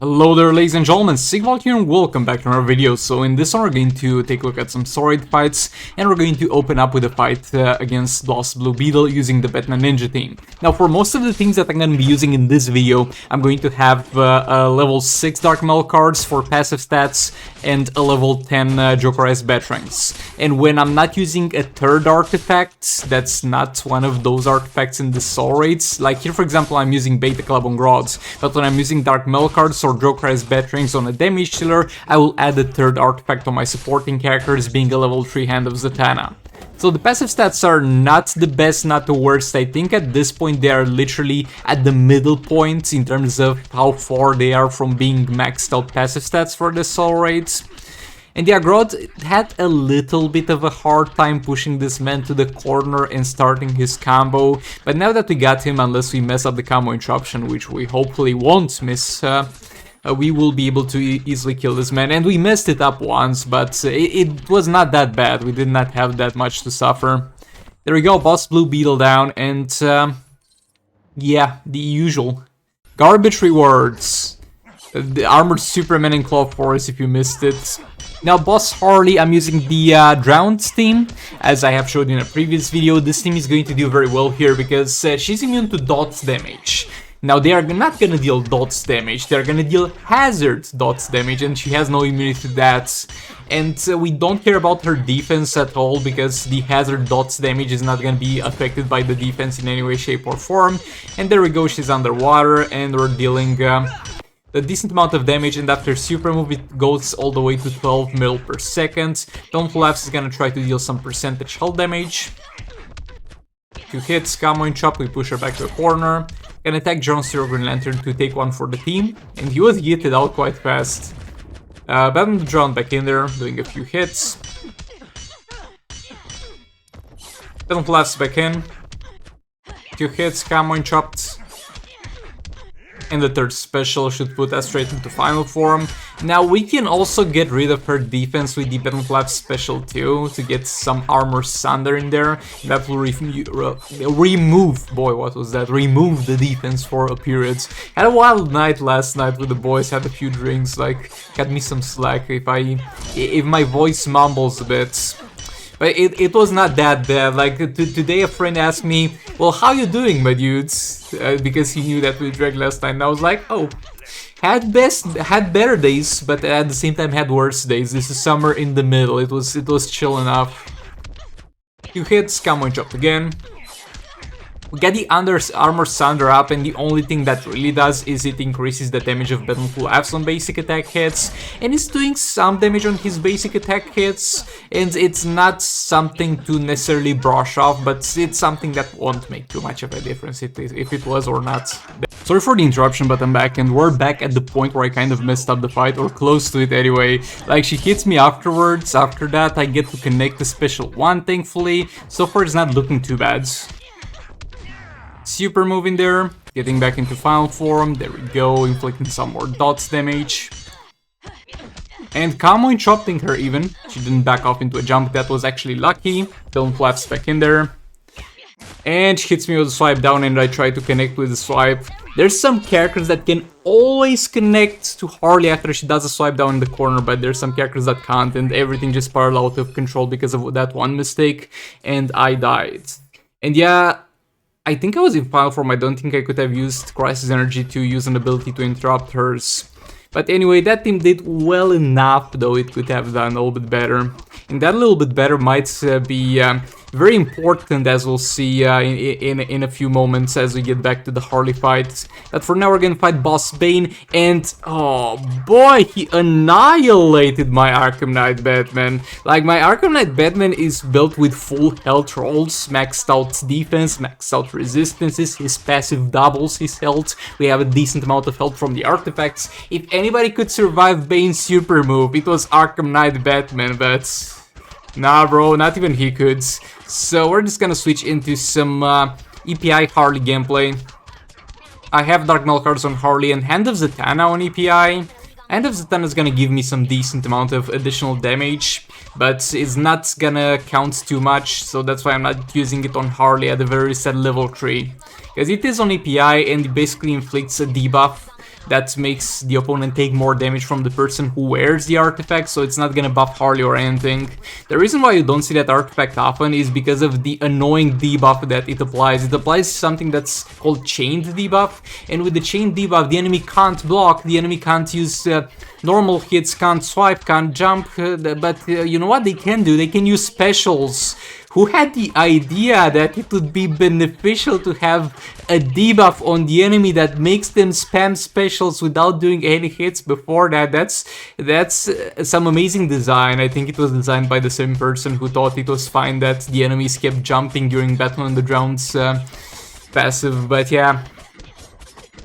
Hello there, ladies and gentlemen, Sigval here and welcome back to our video. So in this one we're going to take a look at some sword fights and we're going to open up with a fight against Boss Blue Beetle using the Batman Ninja team. Now for most of the things that I'm going to be using in this video, I'm going to have level 6 Dark Metal cards for passive stats and a level 10 Jokerized Batarangs. And when I'm not using a third artifact, that's not one of those artifacts in the soul raids. Like here for example I'm using Beta Club on Grods, but when I'm using Dark Metal cards or Jokerized Batarangs on a damage dealer, I will add a third artifact on my supporting characters, being a level 3 Hand of Zatanna. So the passive stats are not the best, not the worst. I think at this point they are literally at the middle point in terms of how far they are from being maxed out passive stats for the soul raids. And yeah, Grodd had a little bit of a hard time pushing this man to the corner and starting his combo, but now that we got him, unless we mess up the combo interruption, which we hopefully won't miss, we will be able to easily kill this man. And we messed it up once, but it was not that bad. We did not have that much to suffer. There we go, Boss Blue Beetle down, and yeah, the usual. Garbage rewards. The Armored Superman and Claw Force if you missed it. Now Boss Harley, I'm using the Drowned team. As I have showed in a previous video, this team is going to do very well here because she's immune to dots damage. Now they are not gonna deal dots damage, they're gonna deal hazard dots damage, and she has no immunity to that. And we don't care about her defense at all because the hazard dots damage is not gonna be affected by the defense in any way, shape or form. And there we go, she's underwater and we're dealing a decent amount of damage, and after super move it goes all the way to 12 mil per second. Don't Collapse is gonna try to deal some percentage hull damage. 2 hits, combo and chop, we push her back to the corner. Can attack John Zero Green Lantern to take one for the team, and he was yeeted out quite fast. Batman the Drone back in there, doing a few hits. Batman Collapse back in. 2 hits, combo and chopped. And the third special should put us straight into final form. Now we can also get rid of her defense with the Battle Collapse special too, to get some Armor Sunder in there. That will remove, boy what was that, remove the defense for a period. Had a wild night last night with the boys, had a few drinks, like, cut me some slack if my voice mumbles a bit. But it was not that bad. Like today a friend asked me, well, how you doing, my dudes? Because he knew that we drank last night, and I was like, oh, had better days, but at the same time had worse days. This is somewhere in the middle. It was chill enough. 2 hits, combo and chop again. We get the Armor Sunder up, and the only thing that really does is it increases the damage of Battle Collapse on basic attack hits, and it's doing some damage on his basic attack hits, and it's not something to necessarily brush off, but it's something that won't make too much of a difference if it was or not. Sorry for the interruption, but I'm back, and we're back at the point where I kind of messed up the fight, or close to it anyway. Like, she hits me afterwards. After that I get to connect the special one, thankfully. So far it's not looking too bad. Super move in there, getting back into final form, there we go, inflicting some more dots damage. And combo and chopping her even, she didn't back off into a jump, that was actually lucky. Don't flaps back in there. And she hits me with a swipe down and I try to connect with the swipe. There's some characters that can always connect to Harley after she does a swipe down in the corner, but there's some characters that can't, and everything just spiraled out of control because of that one mistake, and I died. And yeah, I think I was in final form. I don't think I could have used Crisis Energy to use an ability to interrupt hers. But anyway, that team did well enough, though it could have done a little bit better. And that little bit better might be very important, as we'll see in a few moments as we get back to the Harley fight. But for now we're gonna fight Boss Bane, and oh boy, he annihilated my Arkham Knight Batman. Like, my Arkham Knight Batman is built with full health rolls, maxed out defense, maxed out resistances, his passive doubles his health, we have a decent amount of health from the artifacts. If anybody could survive Bane's super move, it was Arkham Knight Batman, but nah bro, not even he could. So we're just gonna switch into some Epi Harley gameplay. I have Dark Metal cards on Harley and Hand of Zatanna on Epi. Hand of Zatanna is gonna give me some decent amount of additional damage, but it's not gonna count too much, so that's why I'm not using it on Harley at the very set level 3. Because it is on API and it basically inflicts a debuff that makes the opponent take more damage from the person who wears the artifact, so it's not gonna buff Harley or anything. The reason why you don't see that artifact often is because of the annoying debuff that it applies. It applies something that's called chained debuff, and with the chained debuff, the enemy can't block, the enemy can't use normal hits, can't swipe, can't jump, but you know what they can do? They can use specials. Who had the idea that it would be beneficial to have a debuff on the enemy that makes them spam specials without doing any hits before that? That's some amazing design. I think it was designed by the same person who thought it was fine that the enemies kept jumping during Battle on the Ground's passive, but yeah.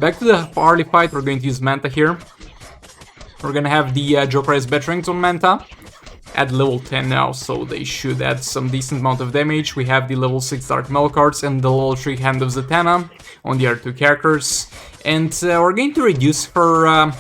Back to the Harley fight, we're going to use Manta here. We're gonna have the Jokerized Batterings on Manta. At level 10 now, so they should add some decent amount of damage. We have the level 6 Dark Metal cards and the level 3 Hand of Zatanna on the other two characters. And we're going to reduce her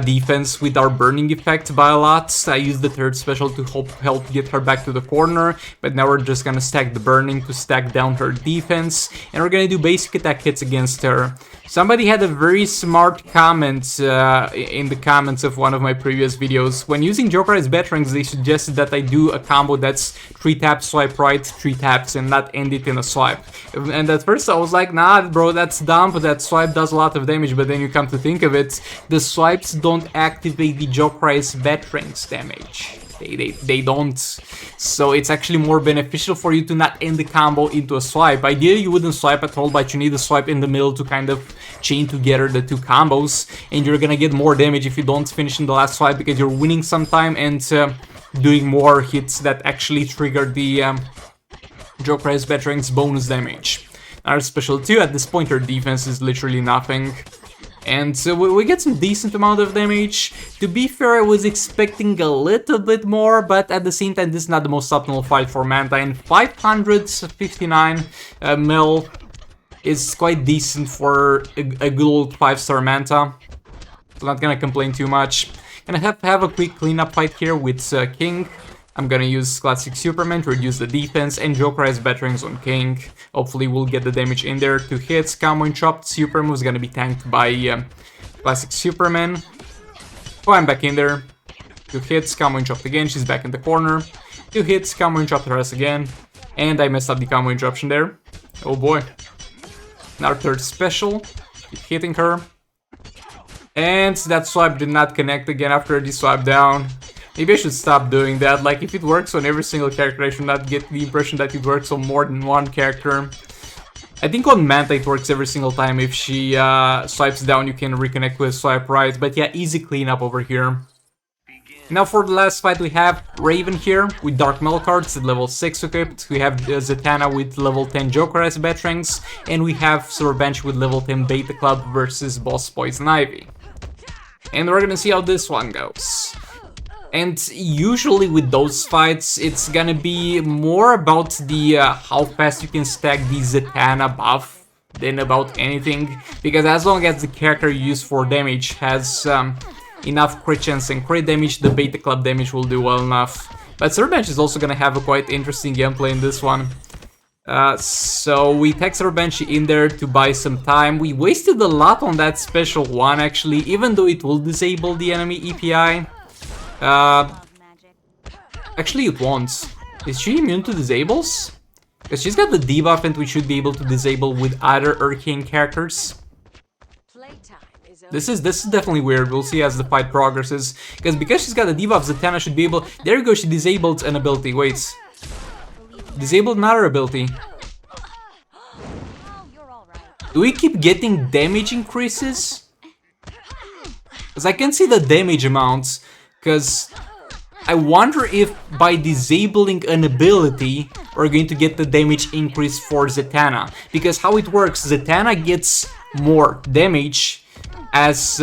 defense with our burning effect by a lot. I used the third special to help get her back to the corner, but now we're just gonna stack the burning to stack down her defense, and we're gonna do basic attack hits against her. Somebody had a very smart comment in the comments of one of my previous videos. When using Jokerized Batterings, they suggested that I do a combo that's 3 taps, swipe right, 3 taps, and not end it in a swipe. And at first I was like, nah, bro, that's dumb, that swipe does a lot of damage, but then you come to think of it, the swipes don't activate the Jokerized Batterings damage. They don't. So it's actually more beneficial for you to not end the combo into a swipe. Ideally you wouldn't swipe at all, but you need a swipe in the middle to kind of chain together the two combos, and you're gonna get more damage if you don't finish in the last swipe because you're winning some time and doing more hits that actually trigger the Jokerized Batterings bonus damage. Our special 2, at this point her defense is literally nothing. And we get some decent amount of damage. To be fair, I was expecting a little bit more, but at the same time, this is not the most optimal fight for Manta. And 559 mil is quite decent for a good old 5-star Manta. So not gonna complain too much. Gonna have a quick cleanup fight here with King. I'm gonna use Classic Superman to reduce the defense and Jokerized Batterings on King. Hopefully we'll get the damage in there. 2 hits, combo and chopped. Superman was gonna be tanked by Classic Superman. Oh, I'm back in there. 2 hits, combo and chopped again. She's back in the corner. 2 hits, combo and chopped her ass again. And I messed up the combo interruption there. Oh boy. Our third special. Keep hitting her. And that swipe did not connect again after the swipe down. Maybe I should stop doing that. Like, if it works on every single character, I should not get the impression that it works on more than one character. I think on Manta it works every single time. If she swipes down, you can reconnect with swipe right. But yeah, easy cleanup over here. Now for the last fight, we have Raven here with Dark Metal cards at level 6 equipped. We have Zatanna with level 10 Jokerized Batterings. And we have Silver Banshee with level 10 Beta Club versus Boss Poison Ivy. And we're gonna see how this one goes. And usually with those fights, it's gonna be more about the how fast you can stack the Zatanna buff than about anything. Because as long as the character you use for damage has enough crit chance and crit damage, the Beta Club damage will do well enough. But Silver Banshee is also gonna have a quite interesting gameplay in this one. So we tech Silver Banshee in there to buy some time. We wasted a lot on that special one actually, even though it will disable the enemy EPI. Actually it won't. Is she immune to disables? Because she's got the debuff and we should be able to disable with other arcane characters. This is definitely weird. We'll see as the fight progresses. Because she's got the debuff, Zatanna should be able... There you go, she disabled an ability. Wait. Disabled another ability. Do we keep getting damage increases? Because I can see the damage amounts. Because I wonder if by disabling an ability, we're going to get the damage increase for Zatanna. Because how it works, Zatanna gets more damage as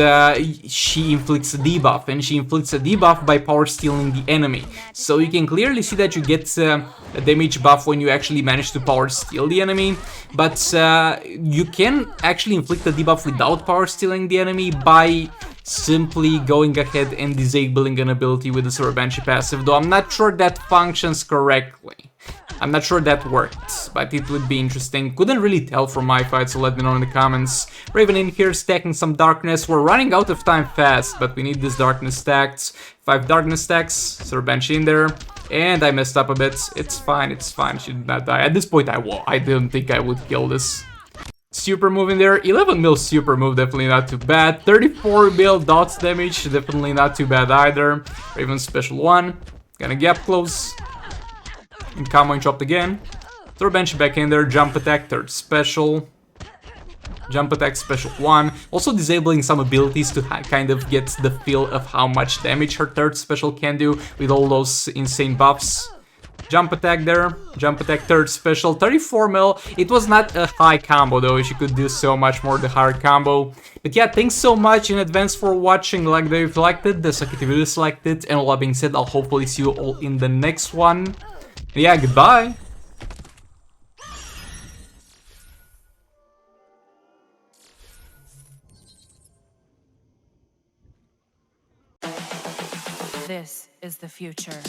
she inflicts a debuff. And she inflicts a debuff by power stealing the enemy. So you can clearly see that you get a damage buff when you actually manage to power steal the enemy. But you can actually inflict a debuff without power stealing the enemy by simply going ahead and disabling an ability with the Silver Banshee passive, though I'm not sure that functions correctly. I'm not sure that worked, but it would be interesting. Couldn't really tell from my fight, so let me know in the comments. Raven in here stacking some darkness. We're running out of time fast, but we need this darkness stacked. 5 darkness stacks, so Banshee in there. And I messed up a bit. It's fine, she did not die. At this point, I didn't think I would kill this. Super move in there, 11 mil super move, definitely not too bad. 34 mil dots damage, definitely not too bad either. Raven special 1, gonna gap close. And combo and chopped again. Throw Banshee back in there, jump attack, third special. Jump attack special 1. Also disabling some abilities to kind of get the feel of how much damage her third special can do with all those insane buffs. Jump attack there, jump attack third special, 34 mil. It was not a high combo though, she could do so much more the hard combo. But yeah, thanks so much in advance for watching. Like the video if you liked it, dislike it if you disliked it. And all that being said, I'll hopefully see you all in the next one. Yeah, goodbye. This is the future.